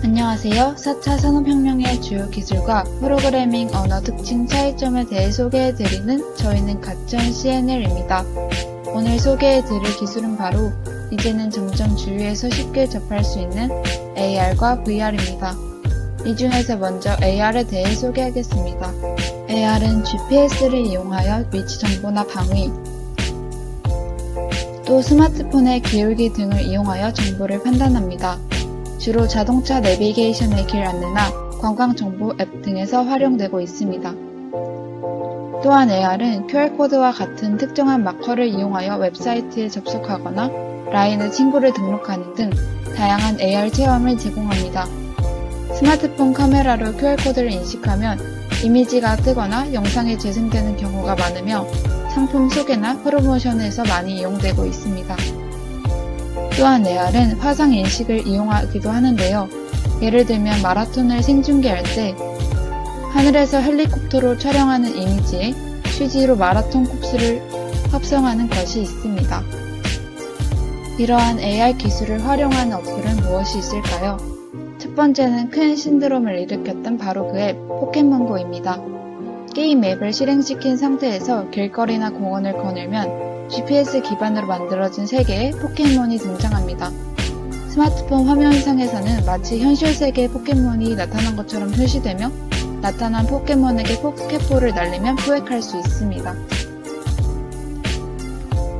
안녕하세요. 4차 산업혁명의 주요 기술과 프로그래밍 언어 특징 차이점에 대해 소개해드리는 저희는 갓전 CNL입니다. 오늘 해드릴 기술은 바로 이제는 점점 주위에서 쉽게 접할 수 있는 AR과 VR입니다. 이 중에서 먼저 AR에 대해 소개하겠습니다. AR은 GPS를 이용하여 위치 정보나 방위, 또 스마트폰의 기울기 등을 이용하여 정보를 판단합니다. 주로 자동차 내비게이션의 길 안내나 관광정보 앱 등에서 활용되고 있습니다. 또한 AR은 QR코드와 같은 특정한 마커를 이용하여 웹사이트에 접속하거나 라인에 친구를 등록하는 등 다양한 AR 체험을 제공합니다. 스마트폰 카메라로 QR코드를 인식하면 이미지가 뜨거나 영상이 재생되는 경우가 많으며 상품 소개나 프로모션에서 많이 이용되고 있습니다. 또한 AR은 화상 인식을 이용하기도 하는데요. 예를 들면 마라톤을 생중계할 때 하늘에서 헬리콥터로 촬영하는 이미지에 CG로 마라톤 코스를 합성하는 것이 있습니다. 이러한 AR 기술을 활용한 어플은 무엇이 있을까요? 첫 번째는 큰 신드롬을 일으켰던 바로 그 앱 포켓몬고입니다. 게임 앱을 실행시킨 상태에서 길거리나 공원을 거닐면 GPS 기반으로 만들어진 세계의 포켓몬이 등장합니다. 스마트폰 화면상에서는 마치 현실 세계의 포켓몬이 나타난 것처럼 표시되며 나타난 포켓몬에게 포켓볼을 날리면 포획할 수 있습니다.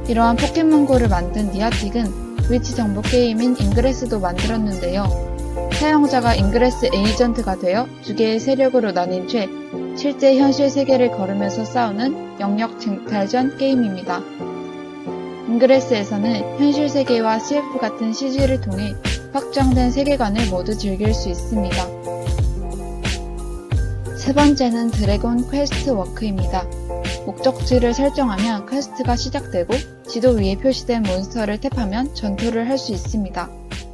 이러한 포켓몬고를 만든 니아틱은 위치 정보 게임인 인그레스도 만들었는데요. 사용자가 인그레스 에이전트가 되어 두 개의 세력으로 나뉜 채 실제 현실 세계를 걸으면서 싸우는 영역 쟁탈전 게임입니다. 인그레스에서는 현실 세계와 CF 같은 CG를 통해 확장된 세계관을 모두 즐길 수 있습니다. 세 번째는 드래곤 퀘스트 워크입니다. 목적지를 설정하면 퀘스트가 시작되고 지도 위에 표시된 몬스터를 탭하면 전투를 할 수 있습니다.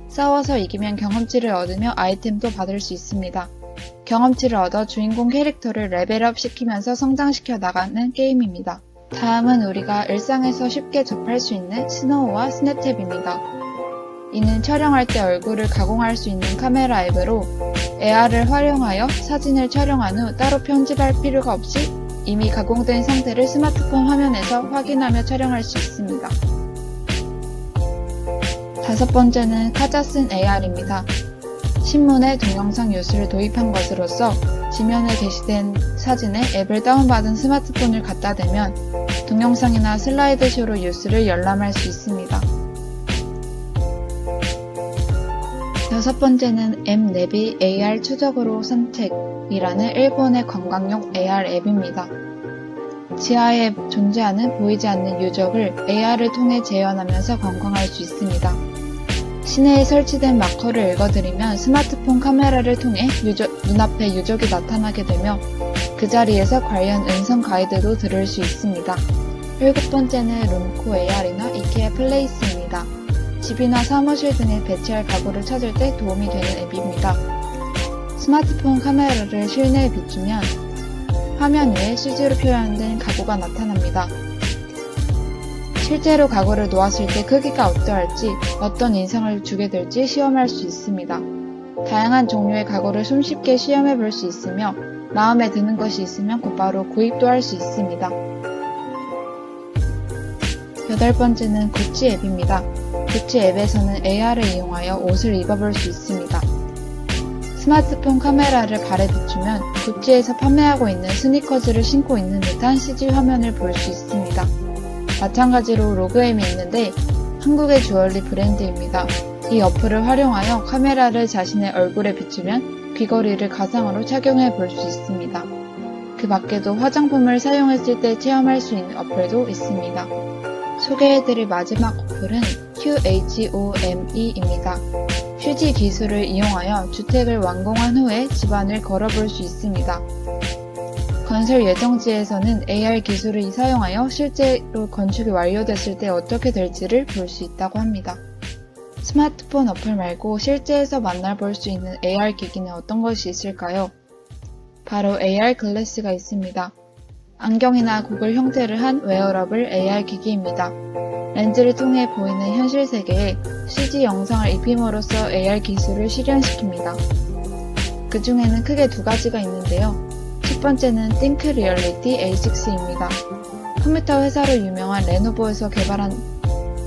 싸워서 이기면 경험치를 얻으며 아이템도 받을 수 있습니다. 경험치를 얻어 주인공 캐릭터를 레벨업 시키면서 성장시켜 나가는 게임입니다. 다음은 우리가 일상에서 쉽게 접할 수 있는 스노우와 스냅탭입니다. 이는 촬영할 때 얼굴을 가공할 수 있는 카메라 앱으로 AR을 활용하여 사진을 촬영한 후 따로 편집할 필요가 없이 이미 가공된 상태를 스마트폰 화면에서 확인하며 촬영할 수 있습니다. 다섯 번째는 카자슨 AR입니다. 신문에 동영상 뉴스를 도입한 것으로서 지면에 게시된 사진에 앱을 다운받은 스마트폰을 갖다 대면 동영상이나 슬라이드쇼로 뉴스를 열람할 수 있습니다. 여섯 번째는 앱내비 AR 추적으로 선택이라는 일본의 관광용 AR 앱입니다. 지하에 존재하는 보이지 않는 유적을 AR을 통해 재현하면서 관광할 수 있습니다. 시내에 설치된 마커를 읽어드리면 스마트폰 카메라를 통해 눈앞에 유적이 나타나게 되며 그 자리에서 관련 음성 가이드도 들을 수 있습니다. 일곱 번째는 룸코 AR이나 이케아 플레이스입니다. 집이나 사무실 등에 배치할 가구를 찾을 때 도움이 되는 앱입니다. 스마트폰 카메라를 실내에 비추면 화면 위에 CG로 표현된 가구가 나타납니다. 실제로 가구를 놓았을 때 크기가 어떠할지, 어떤 인상을 주게 될지 시험할 수 있습니다. 다양한 종류의 가구를 손쉽게 시험해 볼 수 있으며 마음에 드는 것이 있으면 곧바로 구입도 할 수 있습니다. 여덟 번째는 구찌 앱입니다. 구찌 앱에서는 AR을 이용하여 옷을 입어볼 수 있습니다. 스마트폰 카메라를 발에 비추면 구찌에서 판매하고 있는 스니커즈를 신고 있는 듯한 CG 화면을 볼 수 있습니다. 마찬가지로 로그엠이 있는데 한국의 주얼리 브랜드입니다. 이 어플을 활용하여 카메라를 자신의 얼굴에 비추면 귀걸이를 가상으로 착용해 볼 수 있습니다. 그 밖에도 화장품을 사용했을 때 체험할 수 있는 어플도 있습니다. 소개해드릴 마지막 어플은 QHOME입니다. 휴지 기술을 이용하여 주택을 완공한 후에 집안을 걸어볼 수 있습니다. 건설 예정지에서는 AR 기술을 사용하여 실제로 건축이 완료됐을 때 어떻게 될지를 볼 수 있다고 합니다. 스마트폰 어플 말고 실제에서 만나볼 수 있는 AR 기기는 어떤 것이 있을까요? 바로 AR 글래스가 있습니다. 안경이나 고글 형태를 한 웨어러블 AR 기기입니다. 렌즈를 통해 보이는 현실 세계에 CG 영상을 입힘으로써 AR 기술을 실현시킵니다. 그 중에는 크게 두 가지가 있는데요. 첫 번째는 Think Reality A6입니다. 컴퓨터 회사로 유명한 레노버에서 개발한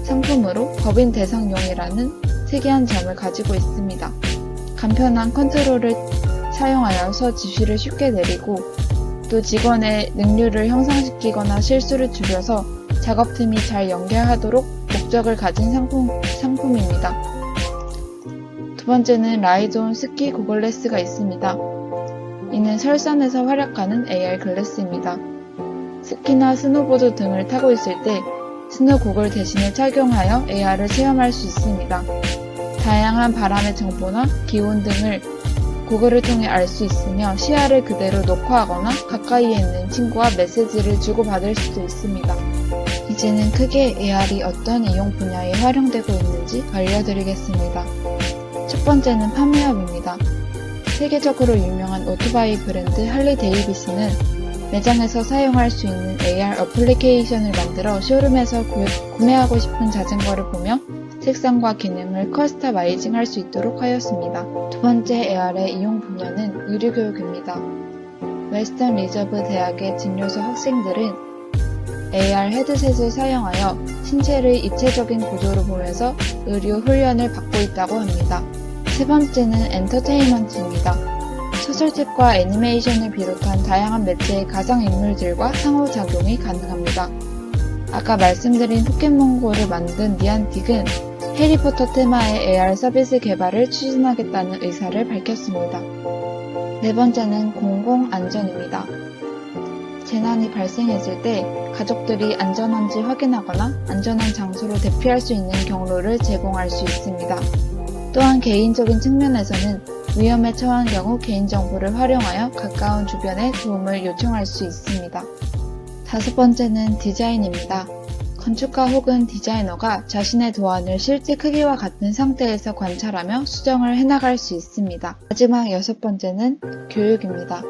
상품으로 법인 대상용이라는 특이한 점을 가지고 있습니다. 간편한 컨트롤을 사용하여서 지시를 쉽게 내리고 또 직원의 능률을 형상시키거나 실수를 줄여서 작업팀이 잘 연계하도록 목적을 가진 상품입니다. 두 번째는 라이드온 스키 고글레스가 있습니다. 이는 설산에서 활약하는 AR 글래스입니다. 스키나 스노보드 등을 타고 있을 때 스노 고글 대신에 착용하여 AR을 체험할 수 있습니다. 다양한 바람의 정보나 기온 등을 고글을 통해 알 수 있으며 시야를 그대로 녹화하거나 가까이에 있는 친구와 메시지를 주고받을 수도 있습니다. 이제는 크게 AR이 어떤 이용 분야에 활용되고 있는지 알려드리겠습니다. 첫 번째는 판매업입니다. 세계적으로 유명한 오토바이 브랜드 할리 데이비스는 매장에서 사용할 수 있는 AR 어플리케이션을 만들어 쇼룸에서 구매하고 싶은 자전거를 보며 색상과 기능을 커스터마이징 할 수 있도록 하였습니다. 두 번째 AR의 이용 분야는 의료교육입니다. 웨스턴 리저브 대학의 진료소 학생들은 AR 헤드셋을 사용하여 신체를 입체적인 구조로 보면서 의료 훈련을 받고 있다고 합니다. 세 번째는 엔터테인먼트입니다. 소설책과 애니메이션을 비롯한 다양한 매체의 가상인물들과 상호작용이 가능합니다. 아까 말씀드린 포켓몬고를 만든 니안틱은 해리포터 테마의 AR 서비스 개발을 추진하겠다는 의사를 밝혔습니다. 네 번째는 공공안전입니다. 재난이 발생했을 때 가족들이 안전한지 확인하거나 안전한 장소로 대피할 수 있는 경로를 제공할 수 있습니다. 또한 개인적인 측면에서는 위험에 처한 경우 개인정보를 활용하여 가까운 주변에 도움을 요청할 수 있습니다. 다섯 번째는 디자인입니다. 건축가 혹은 디자이너가 자신의 도안을 실제 크기와 같은 상태에서 관찰하며 수정을 해나갈 수 있습니다. 마지막 여섯 번째는 교육입니다.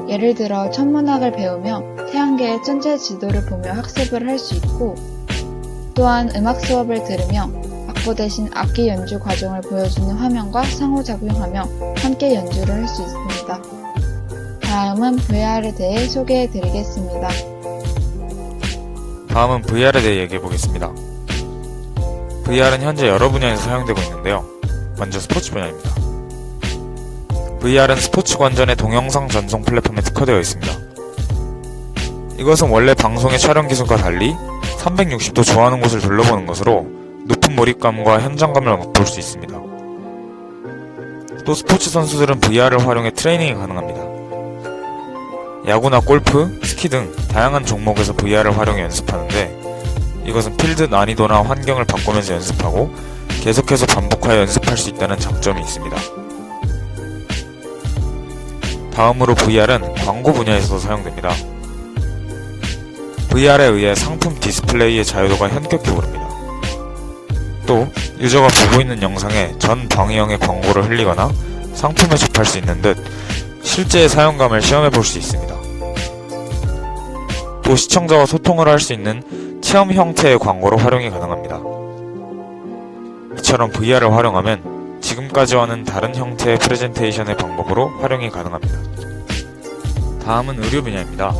예를 들어 천문학을 배우며 태양계의 천체 지도를 보며 학습을 할 수 있고 또한 음악 수업을 들으며 악보 대신 악기 연주 과정을 보여주는 화면과 상호작용하며 함께 연주를 할 수 있습니다. 다음은 VR에 대해 소개해 드리겠습니다. 다음은 VR에 대해 얘기해 보겠습니다. VR은 현재 여러 분야에서 사용되고 있는데요. 먼저 스포츠 분야입니다. VR은 스포츠 관전의 동영상 전송 플랫폼에 특화되어 있습니다. 이것은 원래 방송의 촬영 기술과 달리 360도 좋아하는 곳을 둘러보는 것으로 높은 몰입감과 현장감을 맛볼 수 있습니다. 또 스포츠 선수들은 VR을 활용해 트레이닝이 가능합니다. 야구나 골프, 스키 등 다양한 종목에서 VR을 활용해 연습하는데 이것은 필드 난이도나 환경을 바꾸면서 연습하고 계속해서 반복하여 연습할 수 있다는 장점이 있습니다. 다음으로 VR은 광고 분야에서도 사용됩니다. VR에 의해 상품 디스플레이의 자유도가 현격히 오릅니다. 또 유저가 보고 있는 영상에 전 방위형의 광고를 흘리거나 상품에 접할 수 있는 듯 실제의 사용감을 시험해 볼 수 있습니다. 또 시청자와 소통을 할 수 있는 체험 형태의 광고로 활용이 가능합니다. 이처럼 VR을 활용하면 지금까지와는 다른 형태의 프레젠테이션의 방법으로 활용이 가능합니다. 다음은 의료 분야입니다.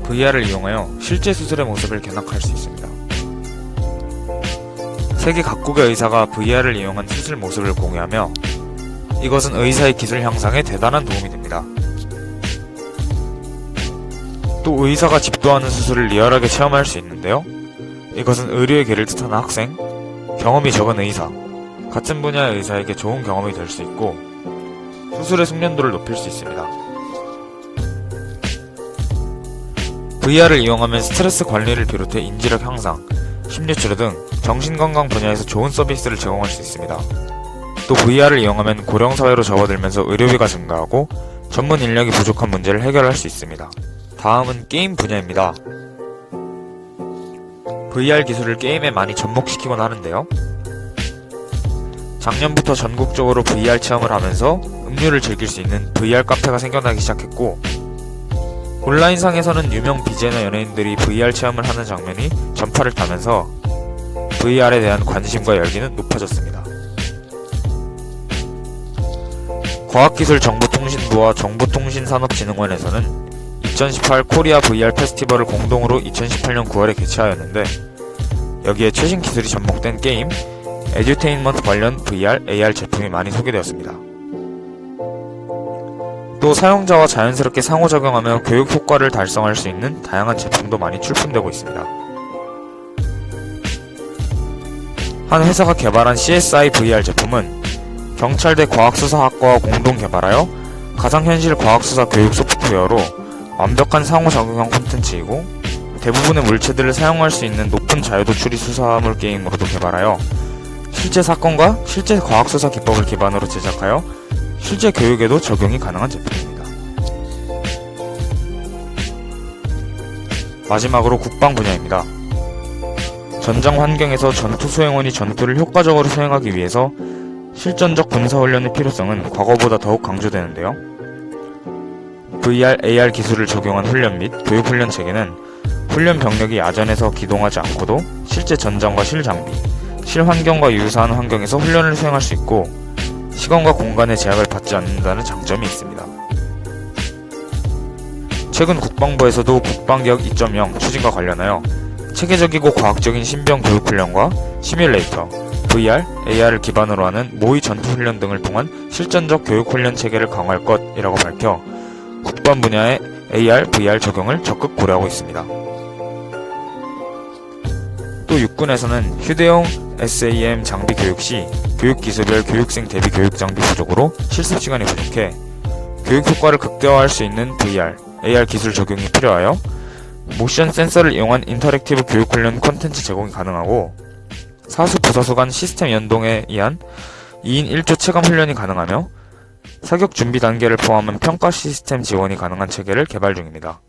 VR을 이용하여 실제 수술의 모습을 견학할 수 있습니다. 세계 각국의 의사가 VR을 이용한 수술 모습을 공유하며 이것은 의사의 기술 향상에 대단한 도움이 됩니다. 또 의사가 집도하는 수술을 리얼하게 체험할 수 있는데요. 이것은 의료의 길을 뜻하는 학생, 경험이 적은 의사, 같은 분야의 의사에게 좋은 경험이 될 수 있고 수술의 숙련도를 높일 수 있습니다. VR을 이용하면 스트레스 관리를 비롯해 인지력 향상, 심리치료 등 정신건강 분야에서 좋은 서비스를 제공할 수 있습니다. 또 VR을 이용하면 고령사회로 접어들면서 의료비가 증가하고 전문 인력이 부족한 문제를 해결할 수 있습니다. 다음은 게임 분야입니다. VR 기술을 게임에 많이 접목시키곤 하는데요. 작년부터 전국적으로 VR 체험을 하면서 음료를 즐길 수 있는 VR 카페가 생겨나기 시작했고 온라인상에서는 유명 BJ나 연예인들이 VR 체험을 하는 장면이 전파를 타면서 VR에 대한 관심과 열기는 높아졌습니다. 과학기술정보통신부와 정보통신산업진흥원에서는 2018 코리아 VR 페스티벌을 공동으로 2018년 9월에 개최하였는데 여기에 최신 기술이 접목된 게임, 에듀테인먼트 관련 VR, AR 제품이 많이 소개되었습니다. 또 사용자와 자연스럽게 상호작용하며 교육 효과를 달성할 수 있는 다양한 제품도 많이 출품되고 있습니다. 한 회사가 개발한 CSI VR 제품은 경찰대 과학수사학과와 공동 개발하여 가상현실 과학수사 교육 소프트웨어로 완벽한 상호작용형 콘텐츠이고 대부분의 물체들을 사용할 수 있는 높은 자유도 추리 수사물 게임으로도 개발하여 실제 사건과 실제 과학수사 기법을 기반으로 제작하여 실제 교육에도 적용이 가능한 제품입니다. 마지막으로 국방 분야입니다. 전장 환경에서 전투 수행원이 전투를 효과적으로 수행하기 위해서 실전적 군사훈련의 필요성은 과거보다 더욱 강조되는데요. VR, AR 기술을 적용한 훈련 및 교육훈련 체계는 훈련 병력이 야전에서 기동하지 않고도 실제 전장과 실장비, 실환경과 유사한 환경에서 훈련을 수행할 수 있고 시간과 공간의 제약을 받지 않는다는 장점이 있습니다. 최근 국방부에서도 국방개혁 2.0 추진과 관련하여 체계적이고 과학적인 신병 교육훈련과 시뮬레이터, VR, AR을 기반으로 하는 모의 전투훈련 등을 통한 실전적 교육훈련 체계를 강화할 것이라고 밝혀 국방 분야의 AR, VR 적용을 적극 고려하고 있습니다. 또 육군에서는 휴대용 SAM 장비 교육 시 교육기수별 교육생 대비 교육 장비 부족으로 실습 시간이 부족해 교육 효과를 극대화할 수 있는 VR, AR 기술 적용이 필요하여 모션 센서를 이용한 인터랙티브 교육훈련 콘텐츠 제공이 가능하고 사수 부사수 간 시스템 연동에 의한 2인 1조 체감 훈련이 가능하며 사격 준비 단계를 포함한 평가 시스템 지원이 가능한 체계를 개발 중입니다.